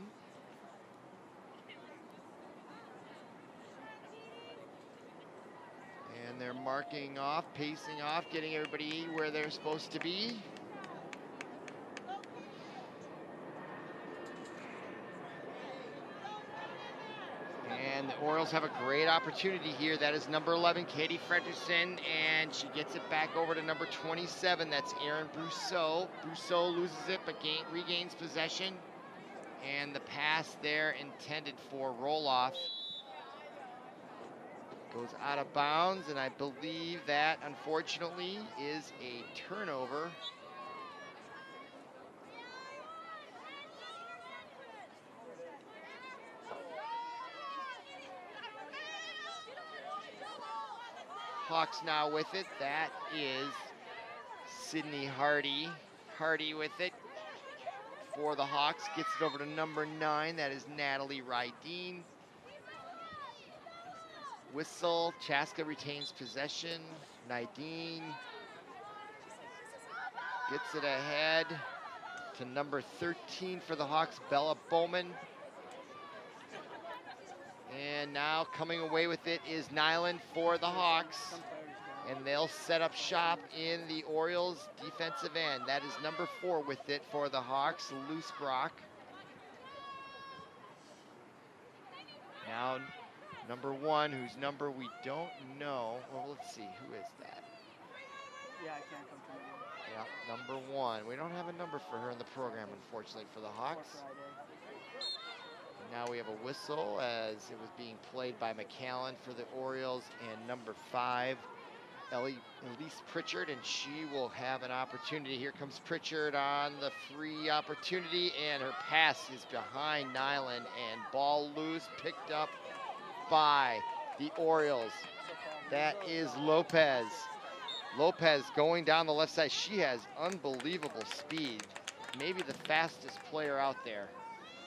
And they're marking off, pacing off, getting everybody where they're supposed to be. And the Orioles have a great opportunity here. That is number 11, Katie Fredrickson, and she gets it back over to number 27. That's Erin Brousseau. Brousseau loses it, but regains possession. And the pass there intended for roll-off goes out of bounds, and I believe that, unfortunately, is a turnover. Hawks now with it. That is Sydney Hardy. Hardy with it for the Hawks. Gets it over to number 9. That is Natalie Rydeen. Whistle. Chaska retains possession. Nydeen gets it ahead to number 13 for the Hawks, Bella Bowman. And now coming away with it is Nyland for the Hawks. And they'll set up shop in the Orioles' defensive end. That is number 4 with it for the Hawks, Luce Brock. Now number 1, whose number we don't know. Well, let's see, who is that? Yeah, I can't come to me. Yeah, number 1. We don't have a number for her in the program, unfortunately, for the Hawks. And now we have a whistle as it was being played by McAllen for the Orioles, and number 5, Elise Pritchard, and she will have an opportunity. Here comes Pritchard on the free opportunity, and her pass is behind Nyland, and ball loose, picked up by the Orioles. That is Lopez. Lopez going down the left side. She has unbelievable speed. Maybe the fastest player out there.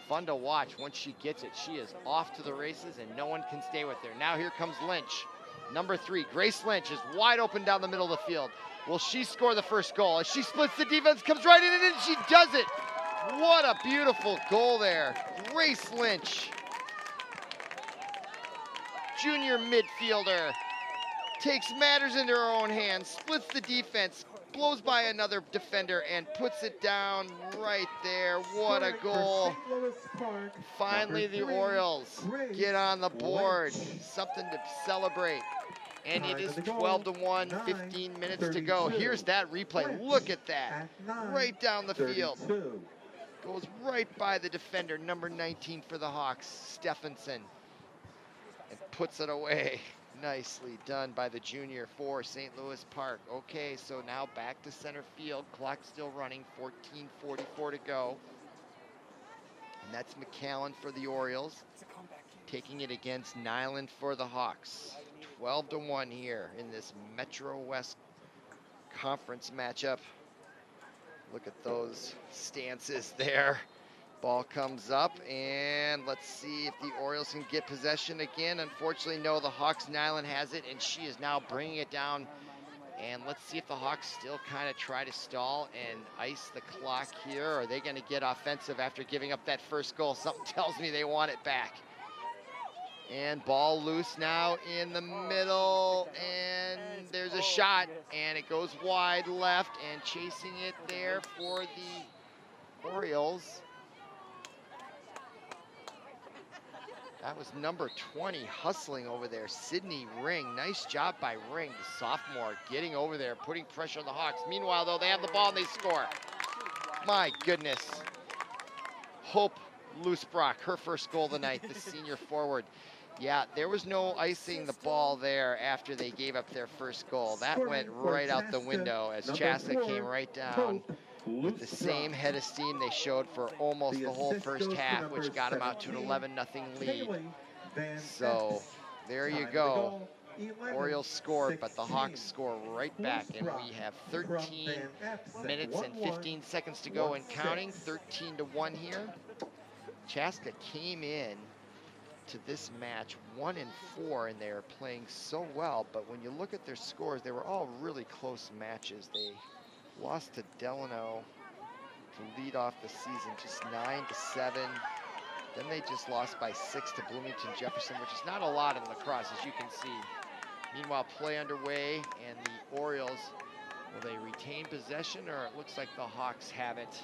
Fun to watch once she gets it. She is off to the races and no one can stay with her. Now here comes Lynch. Number 3, Grace Lynch is wide open down the middle of the field. Will she score the first goal? As she splits the defense, comes right in and she does it. What a beautiful goal there. Grace Lynch, junior midfielder, takes matters into her own hands, splits the defense, blows by another defender, and puts it down right there. What a goal. Finally, the Orioles get on the board. Something to celebrate. And it is 12-1, 15 minutes to go. Here's that replay. Look at that. Right down the field. Goes right by the defender, number 19 for the Hawks, Stephenson, and puts it away. Nicely done by the junior for St. Louis Park. Okay, so now back to center field. Clock still running, 14:44 to go. And that's McAllen for the Orioles, taking it against Nyland for the Hawks. 12-1 here in this Metro West Conference matchup. Look at those stances there. Ball comes up, and let's see if the Orioles can get possession again. Unfortunately, no, the Hawks, Nyland has it, and she is now bringing it down. And let's see if the Hawks still kind of try to stall and ice the clock here. Or are they going to get offensive after giving up that first goal? Something tells me they want it back. And ball loose now in the middle, and there's a shot, and it goes wide left, and chasing it there for the Orioles. That was number 20 hustling over there, Sydney Ring. Nice job by Ring, the sophomore, getting over there, putting pressure on the Hawks. Meanwhile, though, they have the ball and they score. My goodness. Hope Loosebrock, her first goal of the night, the senior forward. Yeah, there was no icing the ball there after they gave up their first goal. That went right out the window as Chaska came right down with the same head of steam they showed for almost the whole first half, which got them out to an 11-0 lead. So there you go. Orioles scored, but the Hawks score right back, and we have 13 minutes and 15 seconds to go and counting. 13-1 here. Chaska came in to this match 1-4, and they're playing so well, but when you look at their scores, they were all really close matches. They lost to Delano to lead off the season, just 9-7. Then they just lost by 6 to Bloomington Jefferson, which is not a lot in lacrosse, as you can see. Meanwhile, play underway, and the Orioles, will they retain possession, or it looks like the Hawks have it?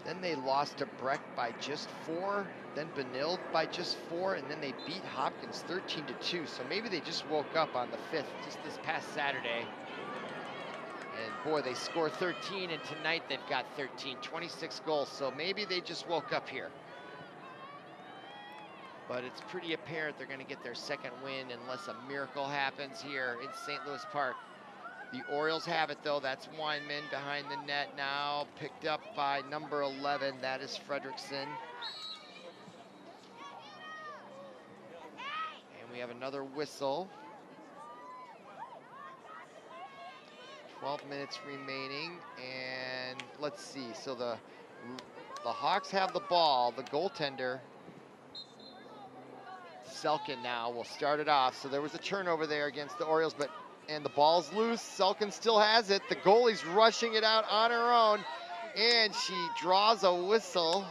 Then they lost to Breck by just 4, then Benilde by just 4, and then they beat Hopkins 13-2. So maybe they just woke up on the 5th, just this past Saturday. And boy, they score 13, and tonight they've got 13, 26 goals. So maybe they just woke up here. But it's pretty apparent they're going to get their second win unless a miracle happens here in St. Louis Park. The Orioles have it, though. That's Weinman behind the net now, picked up by number 11. That is Fredrickson. And we have another whistle. 12 minutes remaining, and let's see. So the Hawks have the ball. The goaltender, Selkin, now will start it off. So there was a turnover there against the Orioles, and the ball's loose. Selkin still has it. The goalie's rushing it out on her own, and she draws a whistle,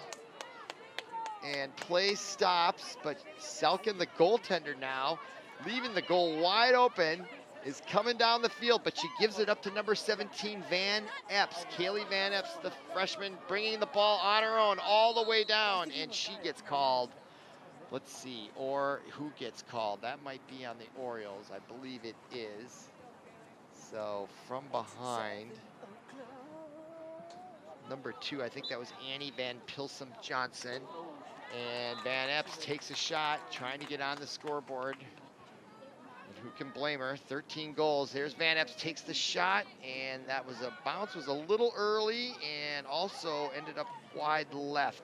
and play stops. But Selkin, the goaltender now, leaving the goal wide open, is coming down the field, but she gives it up to number 17, Van Epps. Kaylee Van Epps, the freshman, bringing the ball on her own all the way down, and she gets called. Let's see, or who gets called? That might be on the Orioles. I believe it is. So from behind, number 2, I think that was Annie Van Pilsum Johnson. And Van Epps takes a shot, trying to get on the scoreboard. And who can blame her? 13 goals. There's Van Epps, takes the shot, and that was a bounce, was a little early, and also ended up wide left.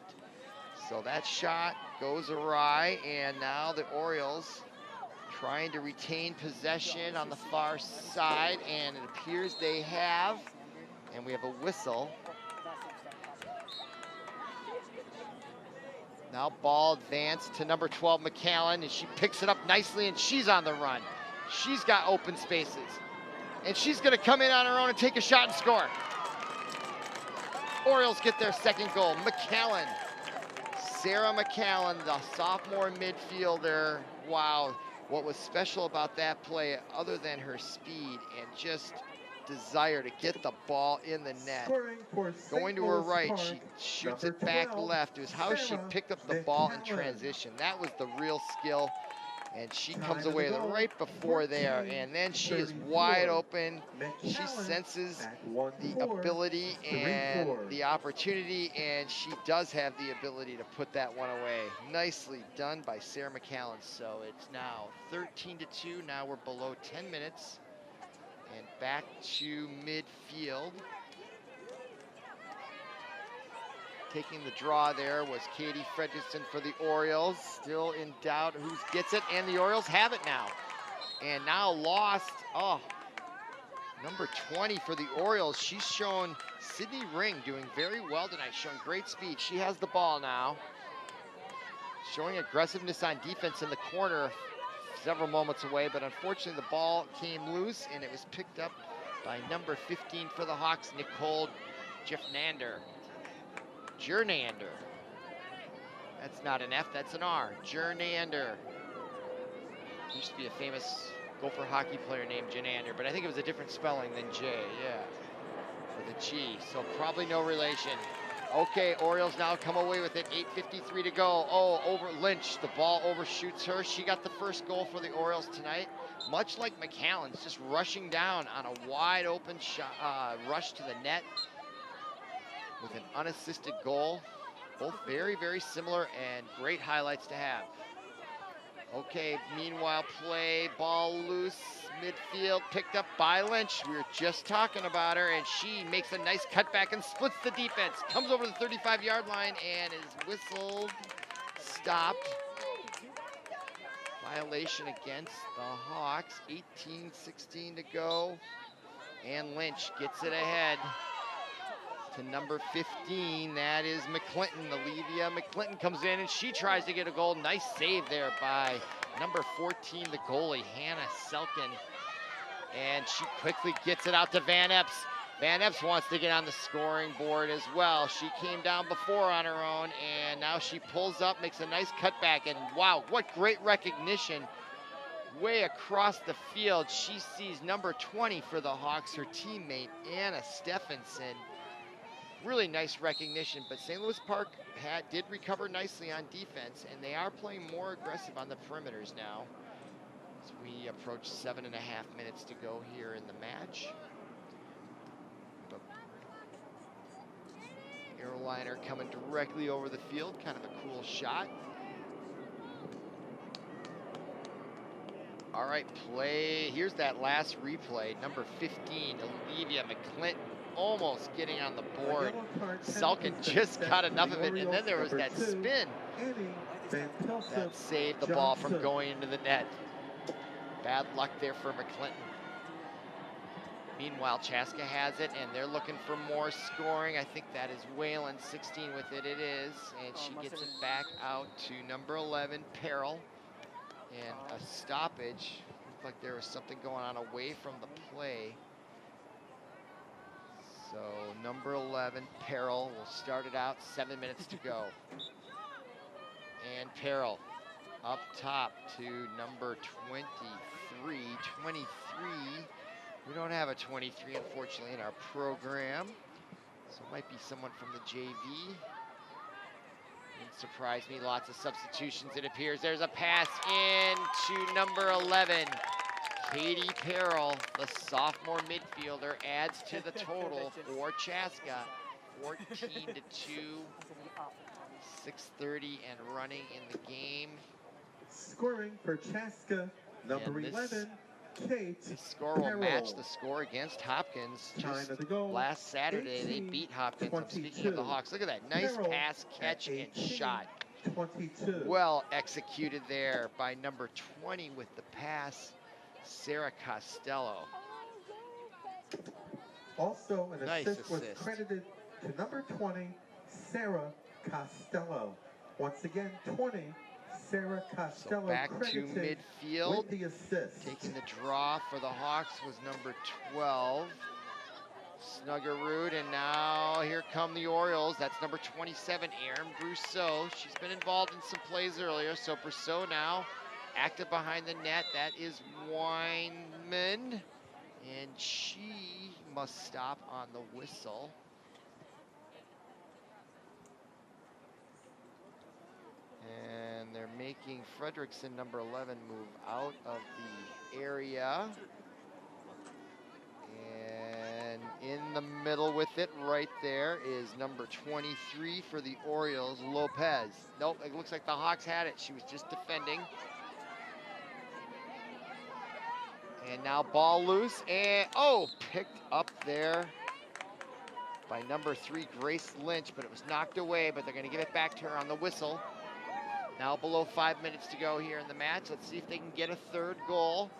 So that shot goes awry, and now the Orioles trying to retain possession on the far side, and it appears they have, and we have a whistle. Now ball advanced to number 12, McAllen, and she picks it up nicely, and she's on the run. She's got open spaces, and she's gonna come in on her own and take a shot and score. Orioles get their second goal. McAllen, Sarah McAllen, the sophomore midfielder. Wow, what was special about that play, other than her speed and just desire to get the ball in the net. Going to her right, she shoots it back left. It was how she picked up the ball in transition. That was the real skill, and she comes away with it right before there, and then she is wide open. She senses the ability and the opportunity, and she does have the ability to put that one away. Nicely done by Sarah McAllen. So it's now 13-2. Now we're below 10 minutes. And back to midfield. Taking the draw there was Katie Fredrickson for the Orioles. Still in doubt who gets it, and the Orioles have it now. And now lost, number 20 for the Orioles. She's shown, Sydney Ring doing very well tonight, showing great speed. She has the ball now. Showing aggressiveness on defense in the corner, several moments away, but unfortunately the ball came loose, and it was picked up by number 15 for the Hawks, Nicole Jernander. That's not an F, that's an R. Jernander. Used to be a famous Gopher hockey player named Jernander, but I think it was a different spelling than J, yeah, for the G, so probably no relation. Okay, Orioles now come away with it, 8:53 to go. Oh, over Lynch, the ball overshoots her. She got the first goal for the Orioles tonight. Much like McAllen's, just rushing down on a wide open shot, rush to the net with an unassisted goal. Both very, very similar and great highlights to have. Okay, meanwhile play, ball loose, midfield, picked up by Lynch. We were just talking about her, and she makes a nice cutback and splits the defense. Comes over the 35-yard line and is whistled, stopped. Violation against the Hawks, 18:16 to go. And Lynch gets it ahead to number 15, that is McClinton. Olivia McClinton comes in, and she tries to get a goal. Nice save there by number 14, the goalie, Hannah Selkin. And she quickly gets it out to Van Epps. Van Epps wants to get on the scoring board as well. She came down before on her own, and now she pulls up, makes a nice cutback, and wow, what great recognition. Way across the field, she sees number 20 for the Hawks, her teammate, Anna Stephenson. Really nice recognition, but St. Louis Park did recover nicely on defense, and they are playing more aggressive on the perimeters now as we approach 7.5 minutes to go here in the match. But airliner coming directly over the field, kind of a cool shot. All right, play. Here's that last replay. Number 15, Olivia McClinton, almost getting on the board. Selkin just got enough of it, and then there was that spin that saved the ball from going into the net. Bad luck there for McClinton. Meanwhile, Chaska has it, and they're looking for more scoring. I think that is Whalen, 16 with it. It is, and she gets it back out to number 11, Peril. And a stoppage. Looked like there was something going on away from the play. So number 11, Peril, will start it out. 7 minutes to go. And Peril up top to number 23. 23. We don't have a 23, unfortunately, in our program. So it might be someone from the JV. Wouldn't surprise me. Lots of substitutions, it appears. There's a pass in to number 11. Katie Peril, the sophomore midfielder, adds to the total for Chaska. 14-2. 6:30 and running in the game. Scoring for Chaska, number 11, Kate This score will Peril. match the score against Hopkins. Time of the goal, Last Saturday, they beat Hopkins. I'm speaking of the Hawks. Look at that. Nice Peril pass, catch, at and 18, shot. 22. Well executed there by number 20 with the pass, Sarah Costello. Also, an Nice assist was assist. credited to number 20, Sarah Costello. Once again, 20, Sarah Costello So back to credited midfield. with the assist. Taking the draw for the Hawks was number 12, Snuggerud, and now here come the Orioles. That's number 27, Erin Brousseau. She's been involved in some plays earlier, so Brousseau now active behind the net. That is Weinman, and she must stop on the whistle. And they're making Fredrickson, number 11, move out of the area. And in the middle with it right there is number 23 for the Orioles, Lopez. Nope, it looks like the Hawks had it. She was just defending. And now ball loose, and picked up there by number 3, Grace Lynch, but it was knocked away, but they're gonna give it back to her on the whistle. Now below 5 minutes to go here in the match. Let's see if they can get a third goal.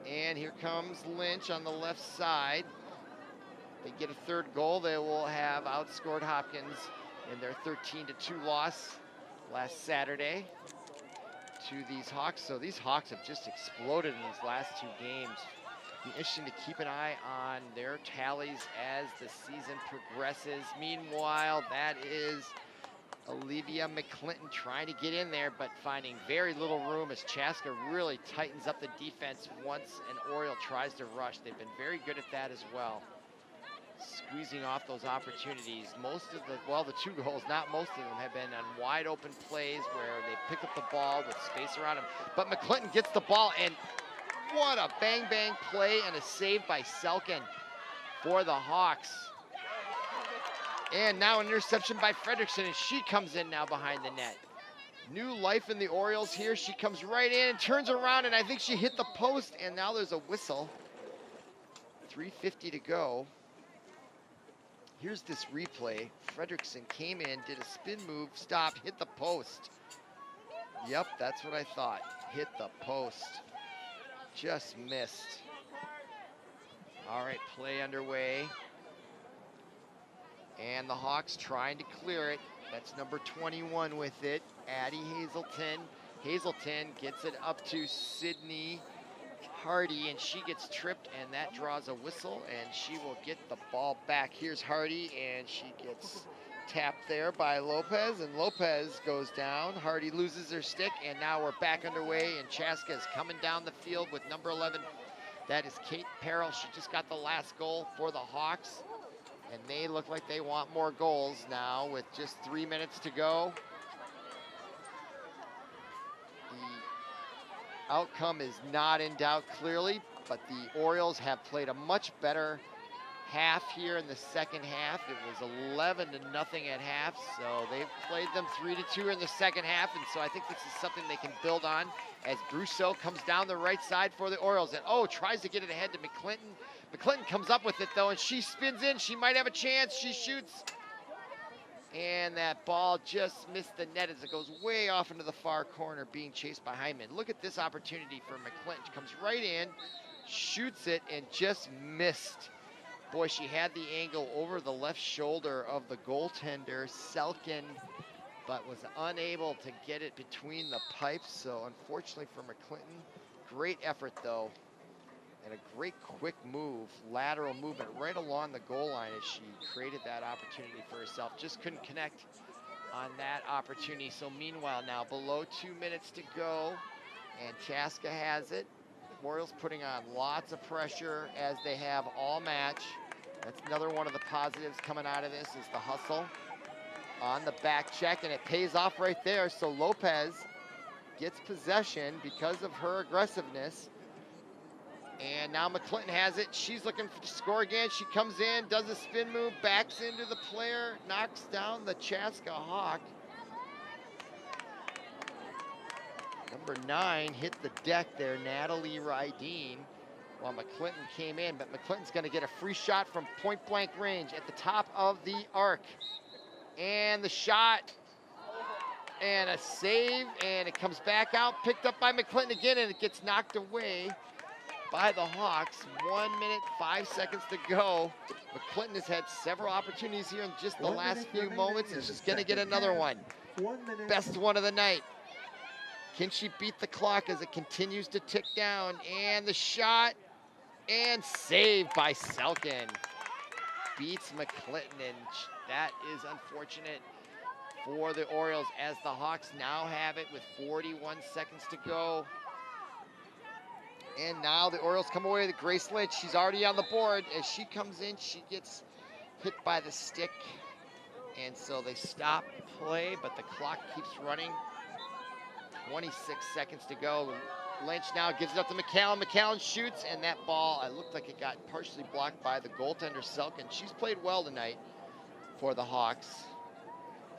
And here comes Lynch on the left side. If they get a third goal, they will have outscored Hopkins in their 13-2 loss last Saturday to these Hawks. So these Hawks have just exploded in these last 2 games. Be interesting to keep an eye on their tallies as the season progresses. Meanwhile, that is Olivia McClinton trying to get in there, but finding very little room as Chaska really tightens up the defense once an Oriole tries to rush. They've been very good at that as well, squeezing off those opportunities. Most of the 2 goals, not most of them, have been on wide open plays where they pick up the ball with space around them. But McClinton gets the ball, and what a bang play and a save by Selkin for the Hawks. And now an interception by Fredrickson, and she comes in now behind the net. New life in the Orioles here. She comes right in and turns around, and I think she hit the post, and now there's a whistle. 3:50 to go. Here's this replay. Fredrickson came in, did a spin move, stopped, hit the post. Yep, that's what I thought. Hit the post. Just missed. All right, play underway. And the Hawks trying to clear it. That's number 21 with it, Addie Hazelton. Hazelton gets it up to Sydney Hardy, and she gets tripped, and that draws a whistle, and she will get the ball back. Here's Hardy, and she gets tapped there by Lopez, and Lopez goes down. Hardy loses her stick, and now we're back underway, and Chaska is coming down the field with number 11. That is Kate Peril. She just got the last goal for the Hawks. And they look like they want more goals now with just 3 minutes to go. The outcome is not in doubt clearly, but the Orioles have played a much better half here in the second half. It was 11-0 at half, so they've played them 3-2 in the second half, and so I think this is something they can build on as Brousseau comes down the right side for the Orioles, and tries to get it ahead to McClinton. McClinton comes up with it though, and she spins in. She might have a chance. She shoots. And that ball just missed the net as it goes way off into the far corner, being chased by Hyman. Look at this opportunity for McClinton. She comes right in, shoots it and just missed. Boy, she had the angle over the left shoulder of the goaltender, Selkin, but was unable to get it between the pipes. So unfortunately for McClinton, great effort though, and a great quick move, lateral movement right along the goal line as she created that opportunity for herself. Just couldn't connect on that opportunity. So meanwhile now, below 2 minutes to go, and Chaska has it. The Orioles putting on lots of pressure as they have all match. That's another one of the positives coming out of this is the hustle on the back check, and it pays off right there. So Lopez gets possession because of her aggressiveness. And now McClinton has it. She's looking to score again. She comes in, does a spin move, backs into the player, knocks down the Chaska Hawk. Number 9 hit the deck there, Natalie Rydeen, while McClinton came in. But McClinton's going to get a free shot from point blank range at the top of the arc. And the shot, and a save, and it comes back out, picked up by McClinton again, and it gets knocked away by the Hawks. 1 minute, 5 seconds to go. McClinton has had several opportunities here in just the last few moments, and she's going to get another one. Best one of the night. Can she beat the clock as it continues to tick down? And the shot, and saved by Selkin. Beats McClinton, and that is unfortunate for the Orioles as the Hawks now have it with 41 seconds to go. And now the Orioles come away with Grace Lynch. She's already on the board. As she comes in, she gets hit by the stick. And so they stop play, but the clock keeps running. 26 seconds to go. Lynch now gives it up to McCallum. McCallum shoots, and that ball, it looked like it got partially blocked by the goaltender, Selkin. She's played well tonight for the Hawks.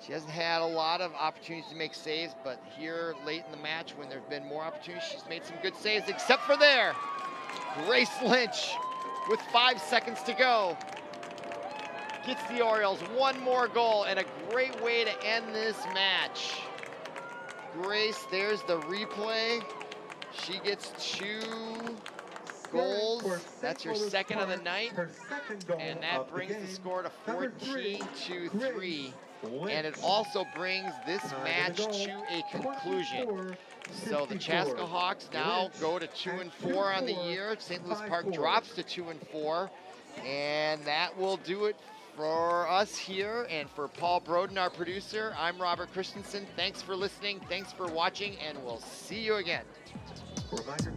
She hasn't had a lot of opportunities to make saves, but here late in the match when there have been more opportunities, she's made some good saves, except for there. Grace Lynch with 5 seconds to go gets the Orioles one more goal, and a great way to end this match. Grace, there's the replay. She gets 2 goals. That's her second of the night, and that brings the score to 14-3. And it also brings this match to a conclusion. So the Chaska Hawks now go to 2-4 on the year. St. Louis Park drops to 2-4. And that will do it for us here. And for Paul Broden, our producer, I'm Robert Christensen. Thanks for listening. Thanks for watching. And we'll see you again. Reminder.